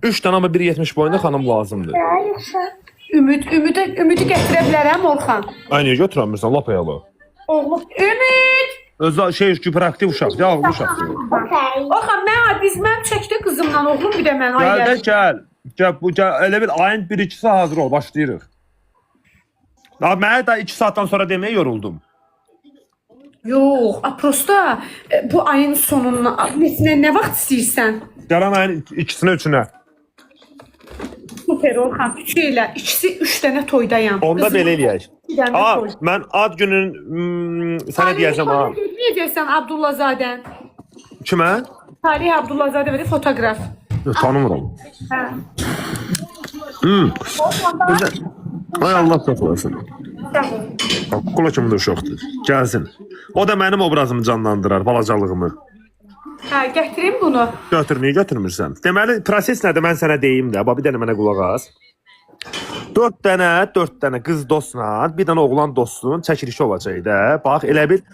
3 dənə amma 1.70 boyunda xanım lazımdır. Yoxsa Ümidi gətirə bilərəm Orxan. Ay niyə götürəmirsən lap ayalı? Oğlum, Ümid! Özü şey hiperaktiv uşaqdır, ağıllı uşaqdır. okey. Orxan, mən çəkdi qızımla oğlum bir də mən Gəl də ailə. gəl. Gəl, elə bil ayın 1-2-si hazır ol, başlayırıq. Mənə də 2 saatdan sonra deməyə yoruldum. Yox, prosta bu ayın sonuna, nə vaxt istəyirsən? Gələn ayın 2-sinə, 3-ünə. Super Orxan, küçük elə. İkisi 3 dənə toydayam. Onda Qızım, belə eləyək. bir dənə Aa, toy. mən ad günün sənə deyəcəm ha. Ne deyirsən Abdullazadən? Kimə? Talih Abdullazadə və fotoqraf. Tanımıram. Hə. Ay Allah saxlasın. Kula kimi də uşaqdır. Gəlsin. O da mənim obrazımı canlandırar, balacalığımı. Hə, gətirim bunu. Götür, niyə götürmürsən? Deməli, proses nədir? Mən sənə deyim də. Bir dənə mənə qulaq as. 4 dənə qız dostla, bir dənə oğlan dostun çəkilişi olacaq da. Bax, elə bir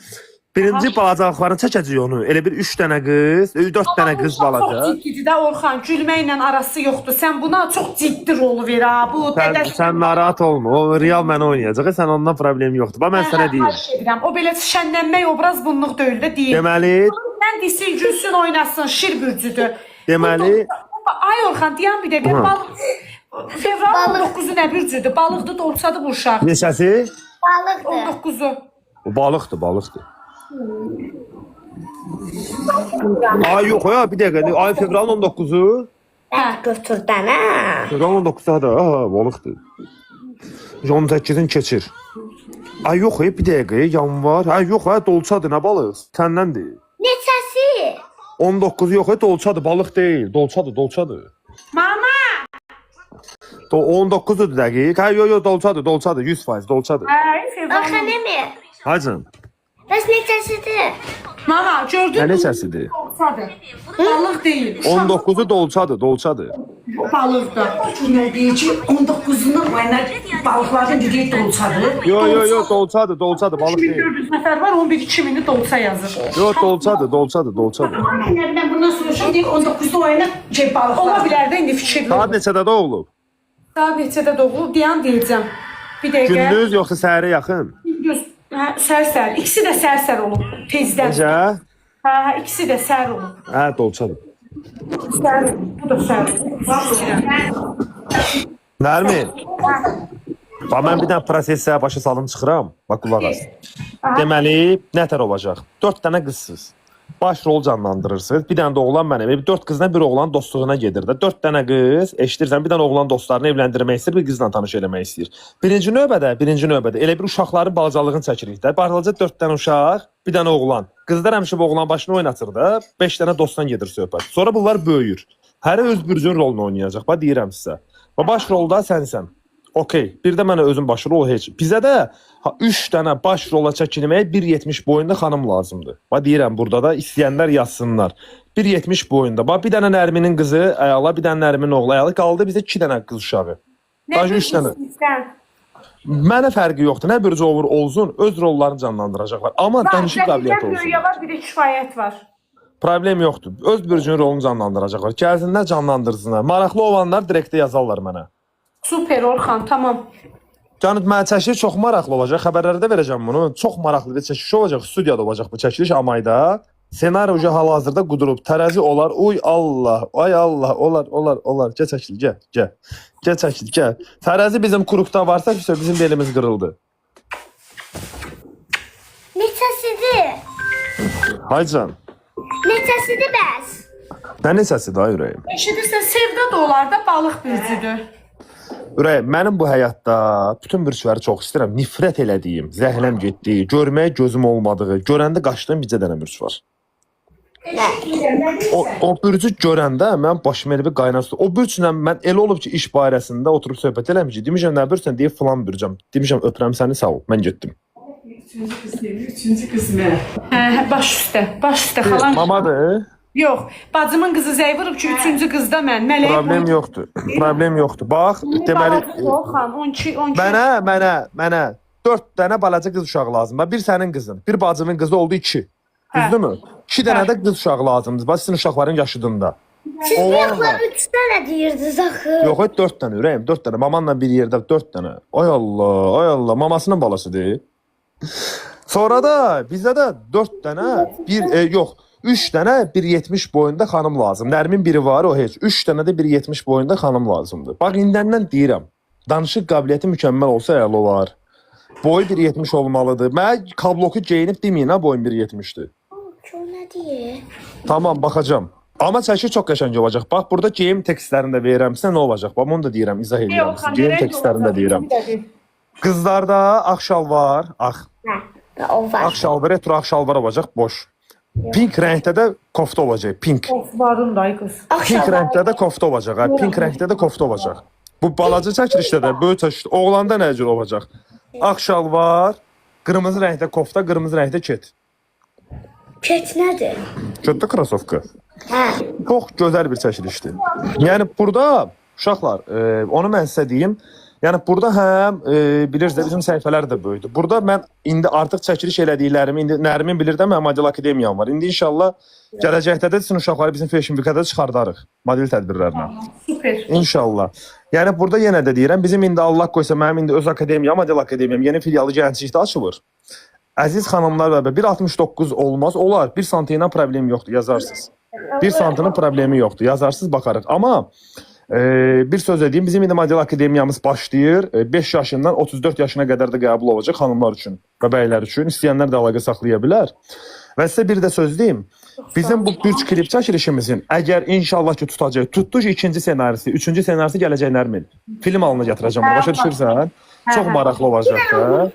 birinci balacaqlarını çəkəcək onu. Elə bir 3 dənə qız, 4 dənə qız Çox balacaq. ciddidir də Orxan. Gülməklə arası yoxdur. Sən buna çox ciddi rolu ver ha. Bu Sən narahat olma. O real mənə oynayacaq. Sən ondan problem yoxdur. Bax, mən sənə deyim. Edirəm. O belə şənlənmək obraz bunluq deyil də deyim. Deməli, Sən desin, gülsün, oynasın, şir bürcüdür. deməli, Ay Orxan, deyən bir dəqiqə, fevral 19-u nə bürcüdür? Balıqdır, dolçadır bu uşaq. neçəsi? Balıqdır. 19-u. O balıqdır, balıqdır. Ay yox ya, bir dəqiqə. Ay fevralın 19-u. Hə, götürdün hə. Fevralın 19-u da, balıqdır. 18-in keçir. Ay yox, bir dəqiqə, yanvar. Ay yox, dolçadır, nə balıq? Səndəndir. Neçəsi? 19 yox, dolçadır, balıq deyil. Dolçadır. Mama! 19-dur dəqiq. Hə, yox, dolçadır, 100% dolçadır. Ay, fevral. Axı nəmi? Hacım, Bəs neçəsidir? Mama, gördün nə mü? neçəsidir? Dolçadır. Balıq deyil. 19-u dolçadır. Balıqdır. Ne diyeceğim? 19'unu oynar balıkların dediği dolçadır. Yox, dolçadır, balıq deyil. 2400 nəfər var, 11-2000-i dolça yazır. Yox, dolçadır. Ben bundan sonra şimdi 19'da oynar balıklar. Ola bilər də indi fikirli Saat olun. neçədə doğulub? Saat neçədə doğulub, deyən deyəcəm. Bir dəqiqə. Gündüz yoxsa səhərə yaxın? Hə, sər-sər. İkisi də sər-sər olub. Tezdən. Necə? Hə, ikisi də sər olub. Hə, dolçadır. Sər, bu da sər olub. Nərmin? Bax, mən bir dənə prosesə başa salım çıxıram. Bax, qulaq as. Deməli, nətər olacaq? 4 dənə qızsınız. Baş rol canlandırırsınız. Bir dənə də oğlan mənim. 4 qızla bir oğlan dostluğuna gedir də. 4 dənə qız, eşidirsən, bir dənə oğlan dostlarını evləndirmək istəyir, bir qızla tanış eləmək istəyir. Birinci növbədə elə bir uşaqların balacalığını çəkirik də. Balaca 4 dənə uşaq, bir dənə oğlan. Qızlar həmişə bu oğlan başını oynatır da. 5 dənə dostdan gedir söhbət. Sonra bunlar böyüyür. Hərə öz bürcün rolunu oynayacaq. Bax, deyirəm sizə. Və baş rolda sənsən. Okey. Bir də mənə özüm baş rol heç. Bizə də 3 dənə baş rola çəkilməyə 1.70 boyunda xanım lazımdır. Bax, deyirəm burada da istəyənlər yazsınlar. 1.70 boyunda. Bax, bir dənə Nərminin qızı ayala, bir dənə Nərminin oğlu ayala. Qaldı bizə 2 dənə qız uşağı. Bax, 3 dənə. Mənə fərqi yoxdur. Nə bürcü olur olsun, öz rollarını canlandıracaqlar. Amma danışıq qabiliyyəti olsun. Böyüyə var, bir də kifayət var. Problem yoxdur. Öz bürcünün rolunu canlandıracaqlar. Gəlsinlər, canlandırsınlar. Maraqlı olanlar direktdə yazarlar mənə. Super Orxan, tamam. Canım, mənə çəkiliş çox maraqlı olacaq. Xəbərlərdə verəcəm bunu. Çox maraqlı bir çəkiliş olacaq. Studiyada olacaq bu çəkiliş Amayda. Senari uca hal-hazırda qudurub. Tərəzi olar. Uy Allah. Ay Allah. Olar. Gəl çəkil, gəl. Gəl çəkil, gəl. Tərəzi bizim kuruqda varsa, bizim belimiz qırıldı. Neçəsidir? Haycan. Neçəsidir bəs? Nə neçəsidir ay ürəyim? Eşidirsən, sevda da olar da balıq bürcüdür. Ürəyim, mənim bu həyatda bütün bürcləri çox istəyirəm. Nifrət elədiyim, zəhləm getdiyi, görməyə gözüm olmadığı, görəndə qaçdığım bircə dənə bürc var. O bürcü görəndə mən başım elə bir qaynar su. O bürclə mən elə olub ki, iş barəsində oturub söhbət eləmişik. Demişəm, nə bürcsən deyib filan bürcəm. Demişəm, öpürəm səni, sağ ol. Mən getdim. Üçüncü kısmı. Hə, baş üstə xalan. Mamadır. Yox, bacımın qızı zəy vurub ki, 3-cü qızda mən. Mələk Problem yoxdur. Bax, deməli Orxan, 12. mənə 4 dənə balaca qız uşağı lazımdır. Bir sənin qızın, bir bacımın qızı oldu 2. Düzdürmü? 2 dənə də qız uşağı lazımdır. Bax, sizin uşaqların yaşıdında. Siz Oğlan var. bıyıqları 3 dənə deyirdiniz axı. Yox, 4 dənə ürəyim, 4 dənə. Mamanla bir yerdə 4 dənə. Ay Allah, ay Allah, mamasının balasıdır. Sonra da bizdə də 4 dənə, yox, 3 dənə 1.70 boyunda xanım lazım. Nərmin biri var, o heç. 3 dənə də 1.70 boyunda xanım lazımdır. Bax, indəndən deyirəm. Danışıq qabiliyyəti mükəmməl olsa əla olar. Boyu 1.70 olmalıdır. Mən kabloku geyinib deməyin ha, boyum 1.70'dir. O nə deyir? Tamam, baxacağam. Amma çəkir çox qəşəng olacaq. Bax, burada geyim tekstlərində verirəm sizə nə olacaq? Bax, onu da deyirəm, izah edirəm sizə. Geyim tekstlərində deyirəm. Qızlarda ağ şalvar, ağ. Hə, o var. Ağ şalvar, retro ağ şalvar olacaq, boş. Pink rəngdə də kofta olacaq, pink. Of varın da qız. Pink rəngdə də kofta olacaq, ha. Pink rəngdə də kofta olacaq. Bu balaca çəkilişdə də, böyük çəkilişdə, oğlanda nə cür olacaq? Ağ şalvar, qırmızı rəngdə kofta, qırmızı rəngdə ket. Ket nədir? Kötdə krasovka. Hə. Çox gözəl bir çəkilişdir. Yəni burada uşaqlar, onu mən sizə deyim. Yəni burada həm bilirsiniz bizim səhifələr də böyüdü. Burada mən indi artıq çəkiliş elədiklərimi indi Nərmin bilir də mənim model akademiyam var. İndi inşallah gələcəkdə də sizin uşaqları bizim Fashion Week-də çıxardarıq model tədbirlərinə. Süper. İnşallah. Yəni burada yenə də deyirəm, bizim indi Allah qoysa mənim indi öz akademiyam, model akademiyam yeni filialı Gənclikdə açılır. Əziz xanımlar və 1.69 olmaz, olar. 1 santindən problem yoxdur, yazarsınız. 1 santının problemi yoxdur, yazarsınız, baxarıq. Amma bir söz edeyim, bizim indi model akademiyamız başlayır. 5 yaşından 34 yaşına qədər də qəbul olacaq xanımlar üçün və bəylər üçün. İstəyənlər də əlaqə saxlaya bilər. Və sizə bir də söz deyim. Bizim bu bürc klip çəkilişimizin əgər inşallah ki tutacaq, tutduq ikinci senarisi, üçüncü senarisi gələcək Nərmin. Film halına gətirəcəm, başa düşürsən? Çox maraqlı olacaq da.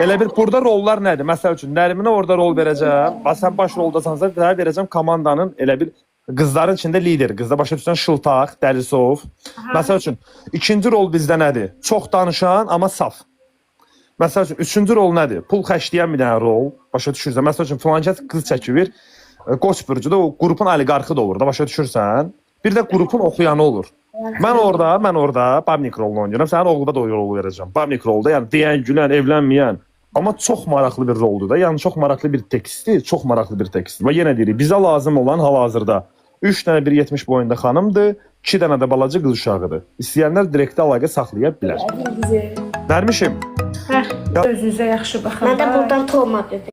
Elə bir burada rollar nədir? Məsəl üçün Nərminə orada rol verəcəm. Sən baş roldasansa verəcəm komandanın elə bir qızların içində lider. Qızda başa düşsən Şıltaq, Dəlisov. Məsəl üçün ikinci rol bizdə nədir? Çox danışan amma saf. Məsəl üçün üçüncü rol nədir? Pul xərcləyən bir dənə rol. Başa düşürsən? Məsəl üçün filankəs qız çəkilir. Qoç bürcüdə o qrupun oliqarxı da olur da başa düşürsən? Bir də qrupun oxuyanı olur. Mən orada Babnik rolunu oynayıram. Sənin oğluda da o rolu verəcəm. Babnik rolda, yəni deyən, gülən, evlənməyən. Amma çox maraqlı bir roldur da. Yəni çox maraqlı bir tekstdir, çox maraqlı bir tekstdir. Və yenə deyirik, bizə lazım olan hal-hazırda 3 dənə 1.70 boyunda xanımdır, 2 dənə də balaca qız uşağıdır. İstəyənlər direktə əlaqə saxlaya bilər. Nərmişim. Hə, özünüzə yaxşı baxın. Mən də buradan Toma dedim.